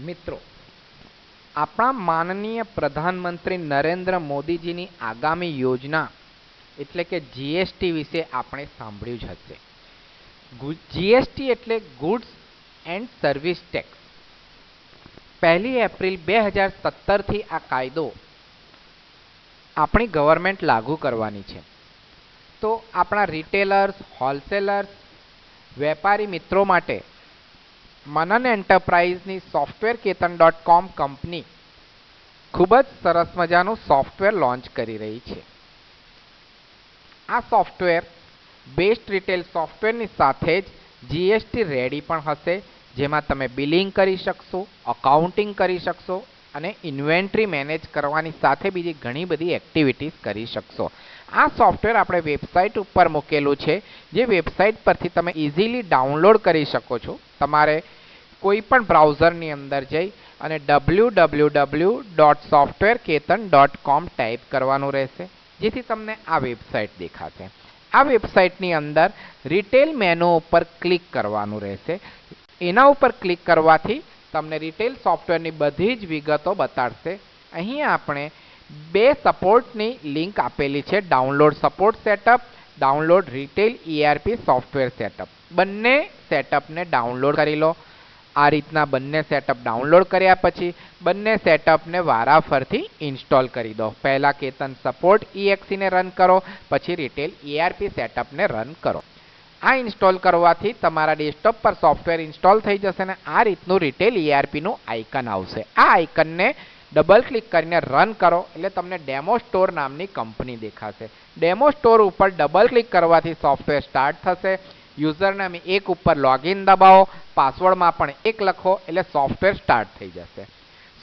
મિત્રો, આપણા માનનીય પ્રધાનમંત્રી નરેન્દ્ર મોદીજીની આગામી યોજના એટલે કે જીએસટી વિશે આપણે સાંભળ્યું જ હશે. જીએસટી એટલે goods and service tax. 1 April 2017થી આ કાયદો આપણી ગવર્મેન્ટ લાગુ કરવાની છે. તો આપણા રિટેલર્સ, હોલસેલર્સ, વેપારી મિત્રો માટે મનન એન્ટરપ્રાઇઝની softwareketan.com કંપની ખૂબ જ સરસ મજાનું સોફ્ટવેર લોન્ચ કરી રહી છે. આ સોફ્ટવેર બેસ્ટ રિટેલ સોફ્ટવેરની સાથે જ જીએસટી રેડી પણ હશે, જેમાં તમે બિલિંગ કરી શકશો, અકાઉન્ટિંગ કરી શકશો અને ઇન્વેન્ટરી મેનેજ કરવાની સાથે બીજી ઘણી બધી એક્ટિવિટીઝ કરી શકશો. આ સોફ્ટવેર આપણે વેબસાઇટ ઉપર મૂકેલું છે, જે વેબસાઇટ પરથી તમે ઇઝીલી ડાઉનલોડ કરી શકો છો. તમારે કોઈ પણ બ્રાઉઝરની અંદર જઈ અને www.softwareketan.com ટાઈપ કરવાનું રહેશે, જેથી તમને આ વેબસાઇટ દેખાશે. આ વેબસાઇટની અંદર રિટેલ મેનુ ઉપર ક્લિક કરવાનું રહેશે. એના ઉપર ક્લિક કરવાથી તમને રિટેલ સોફ્ટવેરની બધી જ વિગતો બતાડશે. અહીં આપણે 2 સપોર્ટની લિંક આપેલી છે, download support setup, download retail ERP software setup. બંને સેટઅપને ડાઉનલોડ કરી લો. આ રીતના બંને સેટઅપ ડાઉનલોડ કર્યા પછી બંને સેટઅપને વારાફરથી ઇન્સ્ટોલ કરી દો. પહેલાં કેતન સપોર્ટ EXE ને રન કરો, પછી રિટેલ ERP સેટઅપને રન કરો. આ ઇન્સ્ટોલ કરવાથી તમારા ડેસ્કટોપ પર સોફ્ટવેર ઇન્સ્ટોલ થઈ જશે અને આ રીતનું રિટેલ ERPનું આઇકન આવશે. આ આઇકનને ડબલ ક્લિક કરીને રન કરો એટલે તમને ડેમો સ્ટોર નામની કંપની દેખાશે. ડેમો સ્ટોર ઉપર ડબલ ક્લિક કરવાથી સોફ્ટવેર સ્ટાર્ટ થશે. યુઝરનેમ 1 ઉપર લોગિન દબાવો, પાસવર્ડમાં પણ 1 લખો એટલે સોફ્ટવેર સ્ટાર્ટ થઈ જશે.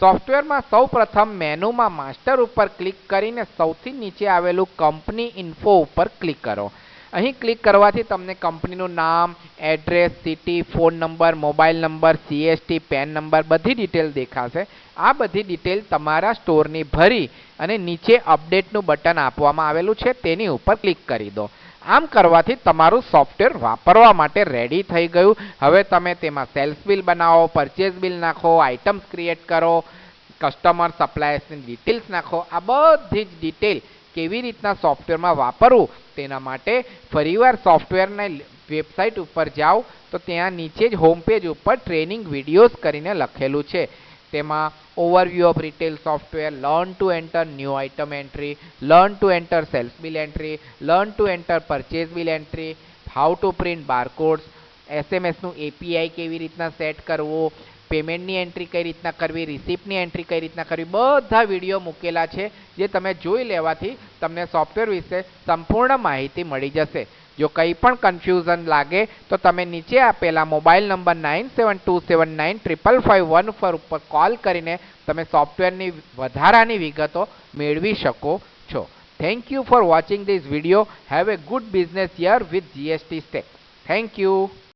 સોફ્ટવેરમાં સૌ પ્રથમ મેનુમાં માસ્ટર ઉપર ક્લિક કરીને સૌથી નીચે આવેલું કંપની ઇન્ફો ઉપર ક્લિક કરો. અહીં ક્લિક કરવાથી તમને કંપનીનું નામ, address, city, phone number, mobile number, CST, PAN number બધી ડિટેલ દેખાશે. આ બધી ડિટેલ તમારા સ્ટોરની ભરી અને નીચે અપડેટનું બટન આપવામાં આવેલું છે, તેની ઉપર ક્લિક કરી દો. આમ કરવાથી તમારું સોફ્ટવેર વાપરવા માટે રેડી થઈ ગયું. હવે તમે તેમાં સેલ્સ બિલ બનાવો, પરચેઝ બિલ નાખો, આઇટમ્સ ક્રિએટ કરો, કસ્ટમર સપ્લાયર્સની ડિટેલ્સ નાખો. આ બધી જ ડિટેલ કેવી રીતના સોફ્ટવેરમાં વાપરવું તેના માટે ફરીવાર સોફ્ટવેરના વેબસાઇટ ઉપર જાઓ તો ત્યાં નીચે જ હોમ પેજ ઉપર ટ્રેનિંગ વિડીયોઝ કરીને લખેલું છે. તેમાં overview of retail software, learn to enter new item entry, learn to enter sales bill entry, learn to enter purchase bill entry, how to print barcodes, SMSનું API કેવી રીતના set કરવું, પેમેન્ટની એન્ટ્રી કઈ રીતના કરવી, રિસિપ્ટની એન્ટ્રી કઈ રીતના કરવી, બધા વિડીયો મૂકેલા છે, જે તમે જોઈ લેવાથી તમને સોફ્ટવેર વિશે સંપૂર્ણ માહિતી મળી જશે. જો કંઈ પણ કન્ફ્યુઝન લાગે તો તમે નીચે આપેલા મોબાઈલ નંબર 9727955514 ઉપર કોલ કરીને તમે સોફ્ટવેરની વધારાની વિગતો મેળવી શકો છો. Thank you for watching this video. Have a good business year with GST Stack. Thank you.